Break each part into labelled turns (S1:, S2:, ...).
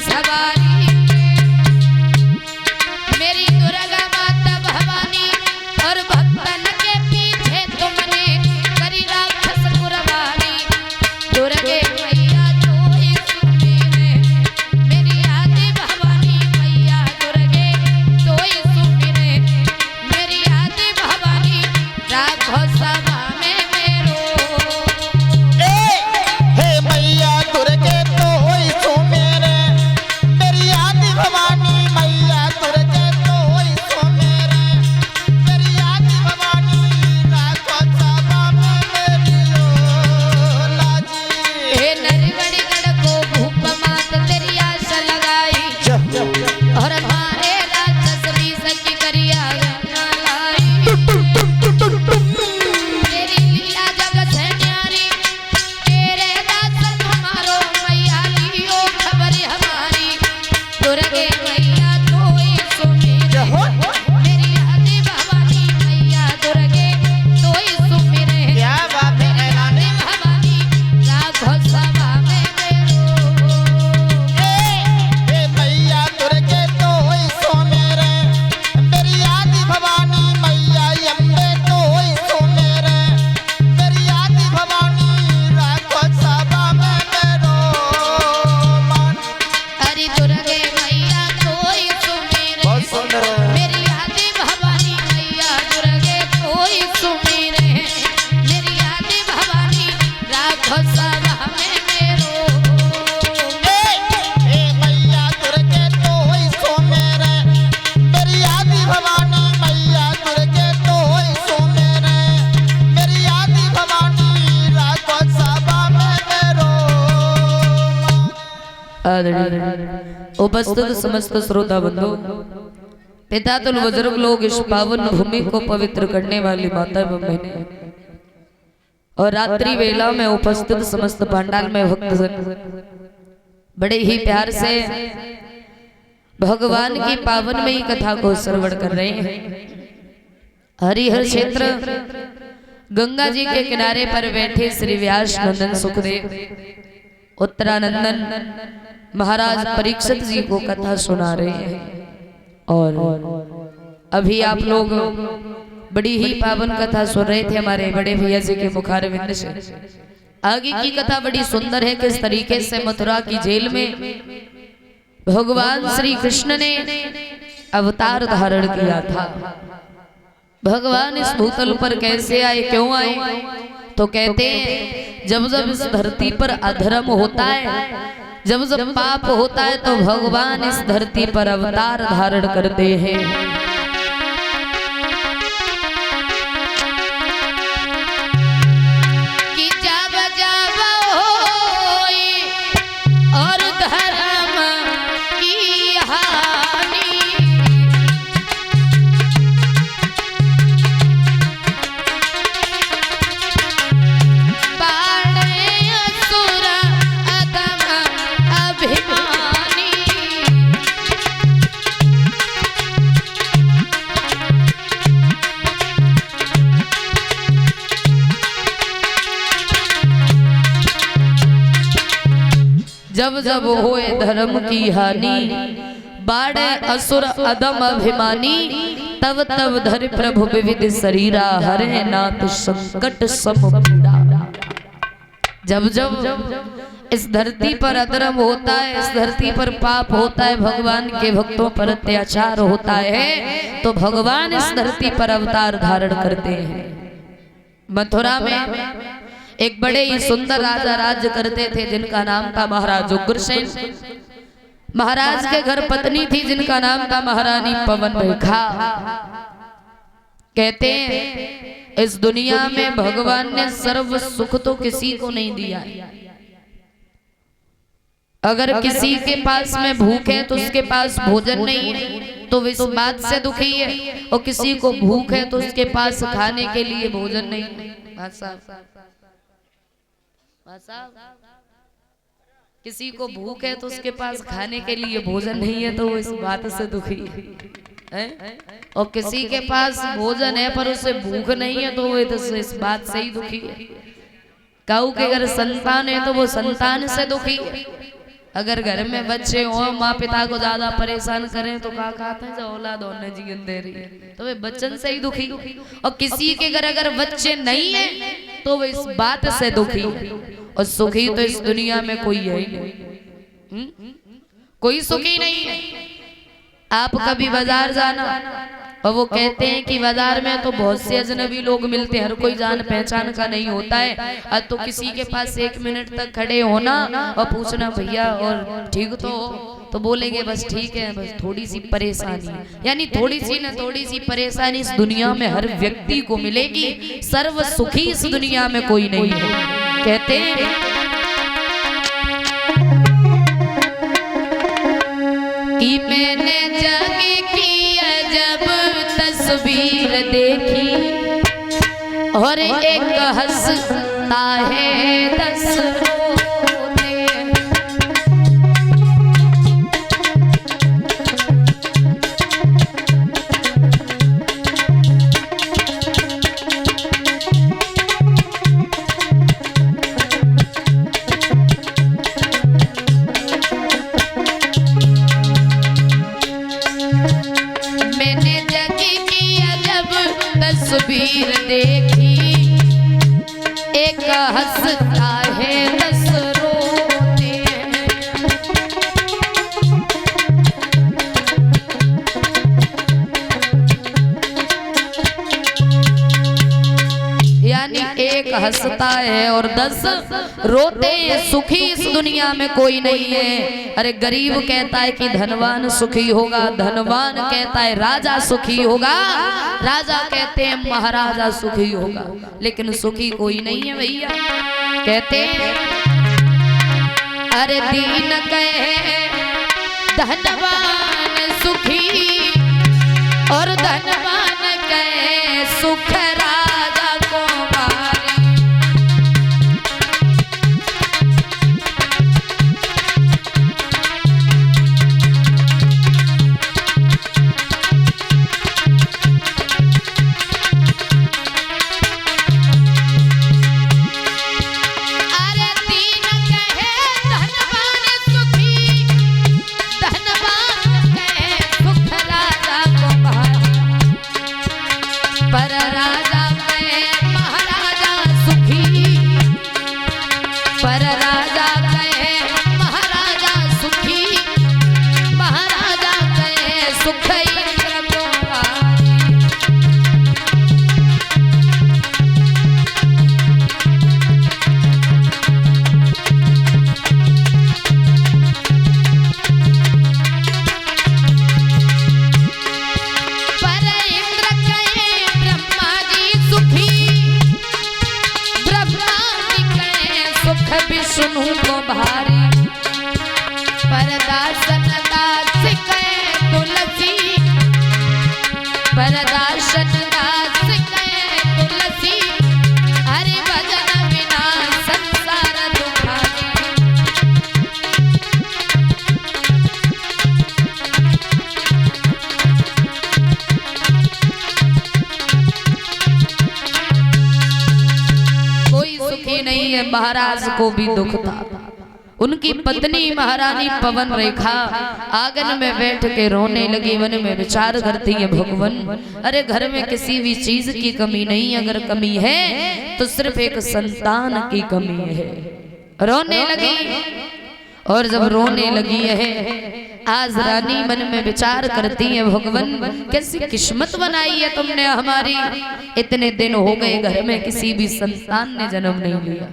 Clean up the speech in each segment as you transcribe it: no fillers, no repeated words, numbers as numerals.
S1: सवारी मेरी दुर्गा माता भवानी और भक्तन के पीछे तुमने करी राक्षस कुर्बानी। दुर्गे मैया तो ही सुमिरे मेरी आदि भवानी मैया दुर्गे तो ही सुमिरे मेरी आदि भवानी राघो सभा में मेरो।
S2: हे मैया दुर्गे तो ही सुमिरे मेरी आदि भवानी मैया दुर्गे तो ही सुमिरे मेरी आदि भवानी राघो सभा में मेरी लाजी।
S1: हे नरगढ़ को भूप मात तेरी आशा लगाई और हमारे राक्षस भी सच करिया ना लाई। तेरी लीला जग से न्यारी तेरे दास तुम्हारो मैया लियो खबर हमारी। दुर्गे मैया तो ही सुमिरे मेरी आदि भवानी मैया दुर्गे तो ही सुमिरे
S2: क्या बात है
S1: आदि भवानी राघो सभा में मेरो।
S2: हे मैया दुर्गे तो ही सुमिरे मेरी आदि भवानी मैया अम्बे तो ही सुमिरे मेरी आदि भवानी राघो सभा में मेरो मन।
S1: हरि दुर्गे मैया तो ही सुमिरे
S2: बहुत सुंदर है।
S1: मेरी आदि भवानी मैया दुर्गे तो ही सुमिरे मेरी आदि भवानी राघो सभा में मेरो।
S2: हे मैया दुर्गे तो ही सुमिरे मेरी आदि भवानी मैया दुर्गे तो ही सुमिरे मेरी आदि भवानी राघो सभा में मेरो मन।
S1: उपस्थित समस्त श्रोता बंधु पिता तुल बुजुर्ग लोग इस पावन भूमि को पवित्र करने वाली माता एवं बहनें और रात्रि वेला में उपस्थित समस्त पंडाल में भक्तजन बड़े ही प्यार से भगवान की पावनमयी कथा को श्रवण कर रहे हैं। हरिहर क्षेत्र गंगा जी के किनारे पर बैठे श्री व्यास नंदन सुखदेव उत्तरानंदन महाराज परीक्षित जी को कथा सुना रहे हैं। और अभी आप लोग बड़ी ही पावन कथा सुन रहे थे हमारे बड़े भैया जी के मुखारविंद से। आगे की कथा बड़ी सुंदर है। किस तरीके से मथुरा की जेल में भगवान श्री कृष्ण ने अवतार धारण किया था। भगवान इस भूतल पर कैसे आए, क्यों आए, तो कहते हैं जब जब इस धरती पर अधर्म होता है, जब जब पाप होता है तो भगवान इस धरती पर अवतार धारण करते हैं। कि जब जब होई और धर्म की हानि बाढ़े असुर अधम अभिमानी। जब जब होए धर्म की हानि बाढ़े असुर अदम अभिमानी। तब तब धरि प्रभु विविध शरीरा हरे नाथ संकट सम पीड़ा। जब जब इस धरती पर अधर्म होता है, इस धरती पर पाप होता है, भगवान के भक्तों पर अत्याचार होता है, तो भगवान इस धरती पर अवतार धारण करते हैं। मथुरा में एक बड़े ही सुंदर राजा राज्य करते थे जिनका नाम था महाराज उग्रसेन। महाराज के घर पत्नी थी जिनका नाम था महारानी पवन रेखा। कहते हैं इस दुनिया में भगवान ने सर्व सुख तो किसी को नहीं दिया। अगर किसी के पास में भूख है तो उसके पास भोजन नहीं है तो इस बात से दुखी है, और किसी को भूख है तो उसके पास खाने के लिए भोजन नहीं है। किसी को भूख है तो उसके पास खाने के लिए भोजन नहीं है तो वो इस बात से दुखी है। और किसी के पास भोजन है पर उसे भूख नहीं है तो वो इस बात से ही दुखी है। काऊ के अगर संतान है तो वो संतान से दुखी है। अगर घर में बच्चे हो माँ पिता को ज्यादा परेशान करें तो कहा कहते हैं जो औलाद होने जीवन दे रही है तो वे बच्चन से ही दुखी। और किसी के घर अगर बच्चे नहीं है तो वे इस बात से दुखी। और सुखी तो इस दुनिया में कोई है ही नहीं, कोई सुखी नहीं है। आप कभी बाजार जाना और वो कहते हैं कि बाजार में तो बहुत से अजनबी लोग मिलते हैं, हर कोई जान पहचान का नहीं होता है। तो किसी के पास 1 मिनट तक खड़े होना और पूछना भैया और ठीक तो बोलेंगे बस ठीक है, बस थोड़ी सी परेशानी। यानी थोड़ी सी ना थोड़ी सी परेशानी इस दुनिया में हर व्यक्ति को मिलेगी, सर्व सुखी इस दुनिया में कोई नहीं है। कहते हैं कि मैंने जग की अजब तस्वीर देखी और एक हंसता है 10 रोते। मैंने जग की अजब तस्वीर देखी, एक हंसता है 10 रोते हैं। यानी एक हंसता है और 10 रोते हैं। सुखी इस दुनिया में कोई नहीं है। अरे गरीब कहता है कि धनवान सुखी होगा, धनवान कहता है राजा सुखी होगा, राजा कहते हैं महाराजा सुखी होगा, लेकिन सुखी कोई नहीं है भैया। कहते हैं अरे दीन कहे धनवान सुखी और धनवान कहे सुख राजा को मारी। विष्णु को भारी परदासन दास कहे तुलसी, परदासन दास कहे तुलसी, हरि भजन बिना संसार दुखारी। कोई सुखी नहीं है, महाराज को भी दुख था। उनकी पत्नी महारानी पवन रेखा आंगन में बैठ के रोने लगी, मन में विचार करती है भगवान अरे घर में किसी भी चीज की कमी नहीं, अगर कमी है तो सिर्फ एक संतान की कमी है। रोने लगी और जब रोने लगी है आज रानी मन में विचार करती है भगवान कैसी किस्मत बनाई है तुमने हमारी, इतने दिन हो गए घर में किसी भी संतान ने जन्म नहीं लिया।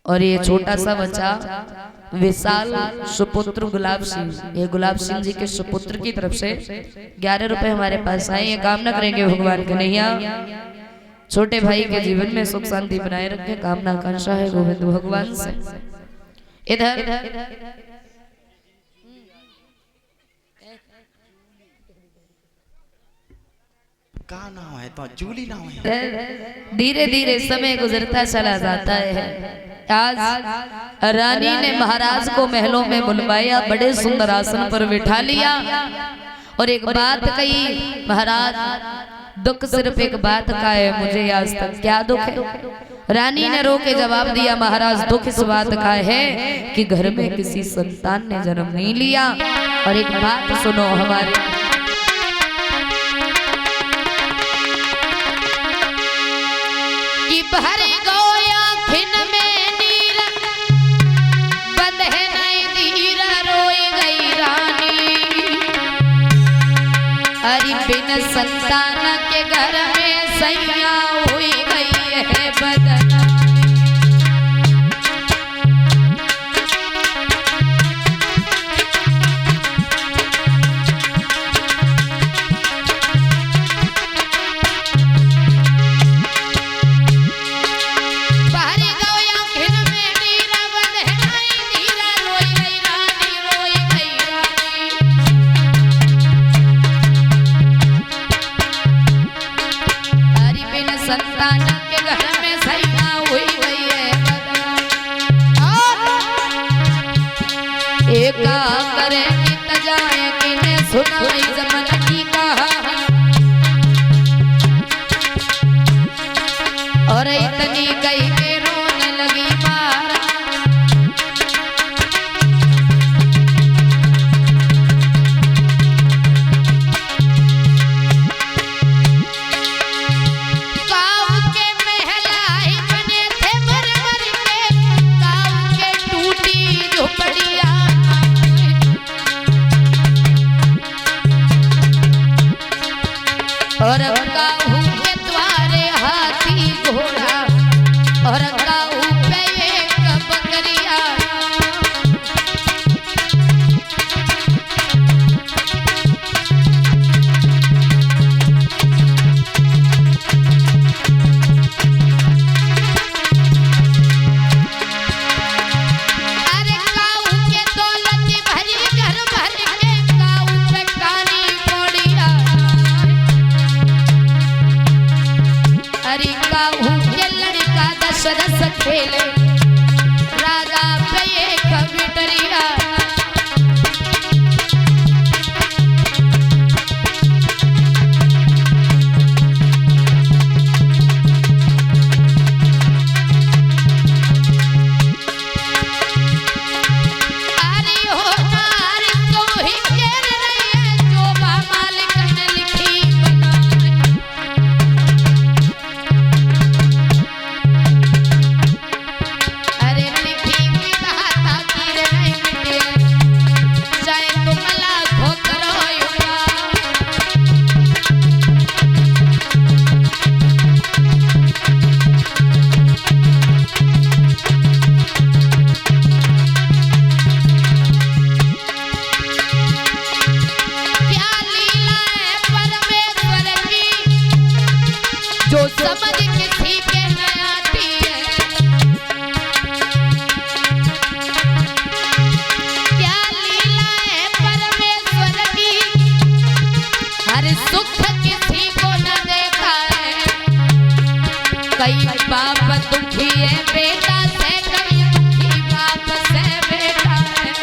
S1: और ये छोटा सा बच्चा विशाल सुपुत्र गुलाब सिंह, ये गुलाब सिंह जी के सुपुत्र की तरफ से 11 रुपए हमारे पास आए। ये कामना करेंगे भगवान कन्हैया छोटे भाई के जीवन में सुख शांति बनाए रखे, कामना आकांक्षा है गोविंद भगवान से। इधर
S2: का नाम है तो जूली नाम है।
S1: धीरे धीरे समय गुजरता चला जाता है। आज रानी ने महाराज को महलों में बुलवाया, बड़े सुंदर आसन पर बिठा लिया और एक बात कही, महाराज दुख सिर्फ एक बात का है, मुझे आज तक क्या दुख है? रानी ने रो के जवाब दिया, महाराज दुख इस बात का है कि घर में किसी संतान ने जन्म नहीं लिया। और एक बात सुनो हमारे, कि भरी गोया खिन में नीर बंधे नहीं धीर रोई गई रानी। हरि बिन संतान के घर में सैया हुई गई है बदनामी। संतान के घर में सैया हुई गई है एक करे कि जाए कि ने सुनाई जमन की कहा। और इतनी कही के रोने लगी मारा। और काहू के द्वारे हाथी घोड़ा और काहू पे एक बकरिया। अरे काहू के दौलत भरी घर भर के काहू पे कानी पौड़िया। हरि काहू के लड़का दशरथ खेले राजा पे एक बिटरिया। अरे हो नारी तो ही घेर रही है जो मालिक ने लिखी जो समझ किसी के न आती है। क्या लीला है परमेश्वर की, हर सुख किसी को न देखा है। कई बाप दुखी है बेटा से, कई दुखी बाप से बेटा है।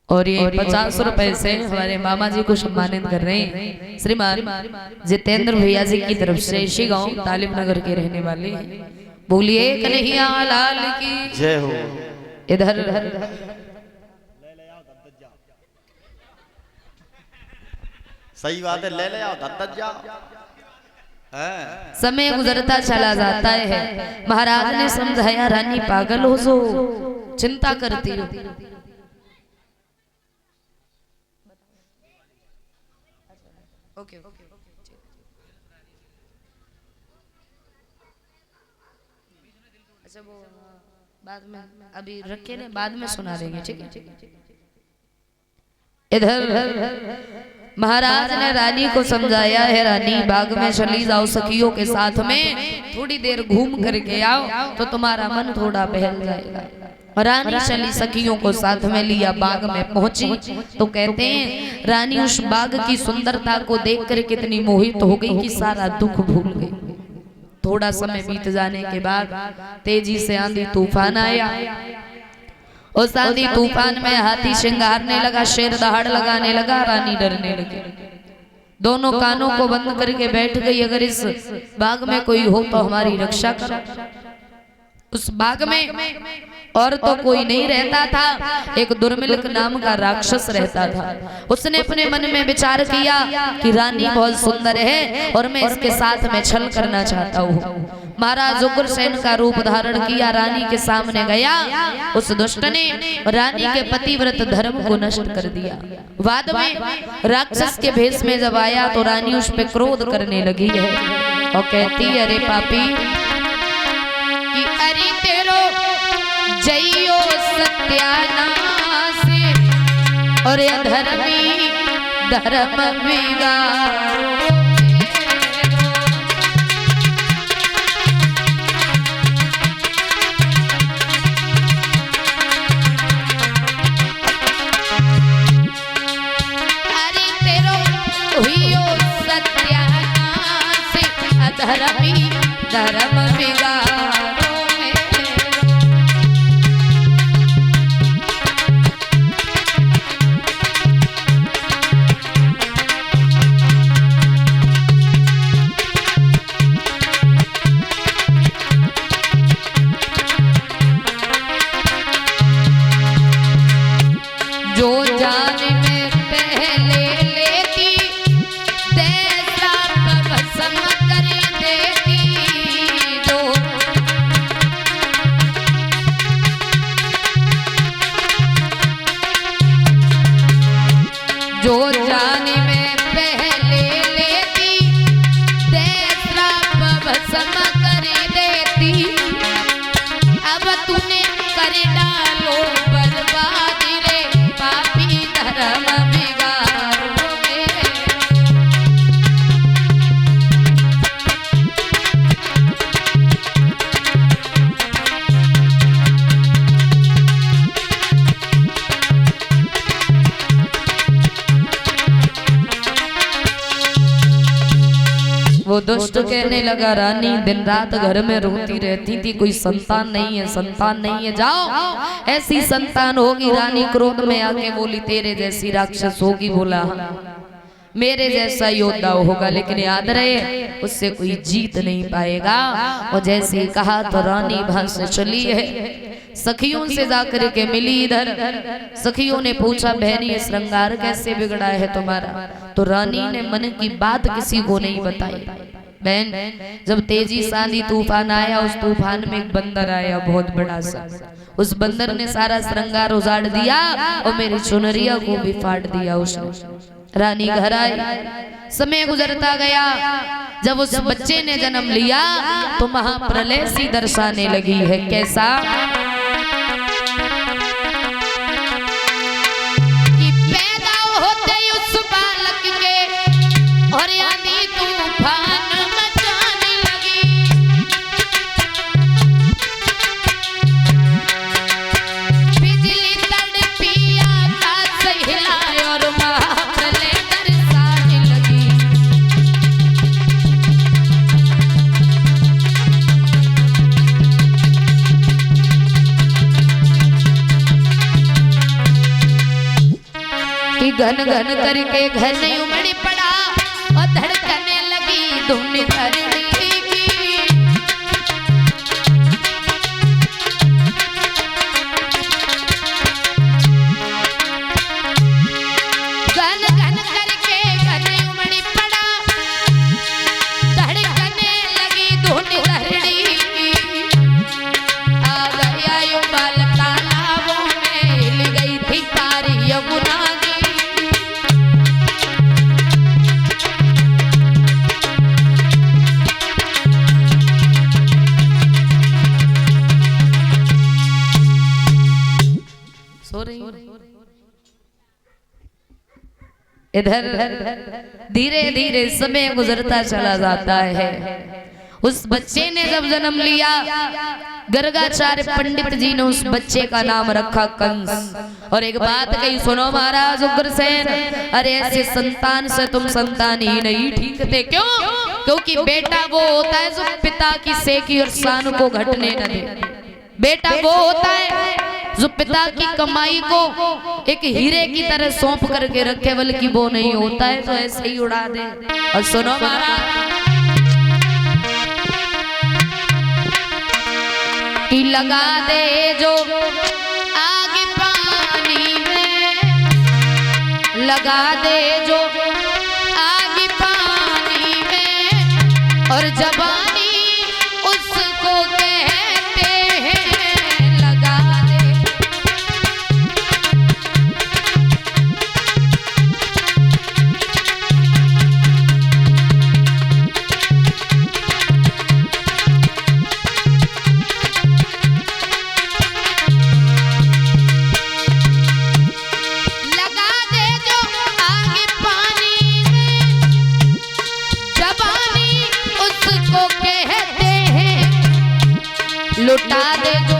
S1: और ये 50 रुपए से हमारे मामा जी को सम्मानित कर रहे हैं श्रीमान जितेंद्र भैया जी की तरफ से। इसी गांव तालिब नगर के रहने वाले। बोलिए कन्हैया लाल की
S3: जय हो।
S1: इधर
S3: सही बात है, ले ले आओ दत्तक जाओ।
S1: समय गुजरता चला जाता है। महाराज ने समझाया, रानी पागल हो जो चिंता करती हो। ओके अच्छा वो बाद में अभी रखे ने, बाद में सुना देंगे, ठीक है। इधर महाराज ने रानी को समझाया है, रानी बाग में चली जाओ सखियों के साथ में, थोड़ी देर घूम करके आओ तो तुम्हारा मन थोड़ा बहल जाएगा। रानी चली सखियों को साथ में लिया, बाग में पहुंची तो कहते हैं रानी उस बाग की सुंदरता को देखकर कितनी मोहित हो गई कि सारा दुख भूल गई। थोड़ा समय बीत जाने के बाद तेजी से आंधी तूफान आया। उस आंधी तूफान में हाथी श्रृंगारने लगा, शेर दहाड़ लगाने लगा, रानी डरने लगी। दोनों कानों को बंद करके बैठ गई, अगर इस बाग में कोई हो तो हमारी रक्षा करो। उस बाग में और तो कोई नहीं रहता था, एक दुर्मिलक नाम का राक्षस रहता था। उसने अपने मन में विचार किया कि रानी बहुत सुंदर है और मैं इसके साथ में छल करना चाहता हूँ। महाराज उग्रसेन का रूप धारण किया, रानी के सामने गया। उस दुष्ट ने रानी के पतिव्रत धर्म को नष्ट कर दिया। बाद में राक्षस के भेष में जब आया तो रानी उस पर क्रोध करने लगी है और कहती, अरे पापी कि अरे तेरो जइयो सत्यानाश और अधर्मी धर्म बिगाड़ो। अरे तेरो हुइयो सत्यानाश अधर्मी धर्म बिगाड़ो। जो जाने में पहले लेती तेरा भस्म कर देती। अब तूने कर डालो बर्बादी रे पापी धर्म बिगाड़ोगे। वो दुष्ट कहने लगा, रानी दिन रात घर में रोती रहती थी, कोई संतान नहीं है, संतान नहीं है, जाओ ऐसी संतान होगी। रानी क्रोध में आके बोली, तेरे जैसी राक्षस होगी। बोला मेरे जैसा योद्धा होगा, लेकिन याद रहे उससे कोई जीत नहीं पाएगा। और जैसे ही कहा तो रानी भास चली है, सखियों से जाकर के मिली। इधर सखियों ने पूछा, बहनी ये श्रृंगार कैसे बिगड़ा है तुम्हारा? तो रानी ने मन की बात किसी को नहीं बताई। बहन, जब तेजी सानी तूफान आया, उस तूफान में एक बंदर आया बहुत बड़ा सा। उस बंदर ने सारा श्रृंगार उजाड़ दिया और मेरी चुनरिया को भी फाड़ दिया उसने। रानी घर आई, समय गुजरता गया। जब उस बच्चे ने जन्म लिया तो महाप्रलय सी दर्शाने लगी है। कैसा कि पैदा होते उस बालक के और आंधी तूफान मचाने लगी। बिजली तड़पी आकाश हिलाए और महाप्रलय दर्शाने लगी। कि घन घन करके घर नहीं उमड़ पड़ा और धड़कने लगी धुन धरती की। घन घन करके घर नहीं उमड़ पड़ा, धड़कने लगी धुन धरती की। आ गया यो बाल तालाबों में, हिल गई थी पारी यमुना। इधर धीरे धीरे समय गुजरता चला जाता है। उस बच्चे ने जब जन्म लिया, गर्गाचार्य पंडित जी ने उस बच्चे का नाम रखा कंस। और एक बात कही, सुनो महाराज उग्रसेन, अरे ऐसे संतान से तुम संतान ही नहीं ठीक थे। क्यों? क्योंकि बेटा वो होता है जो पिता की सेकी और शान को घटने न दे। बेटा वो होता है जो पिता की कमाई को एक हीरे की तरह सौंप करके रखे, बल्कि वो नहीं होता है जो ऐसे ही उड़ा दे। और सुनो महाराज, लगा दे जो आग पानी में, लगा दे जो आग पानी में, और जवानी उसको कहते हैं। लगा दे लुटा दे जो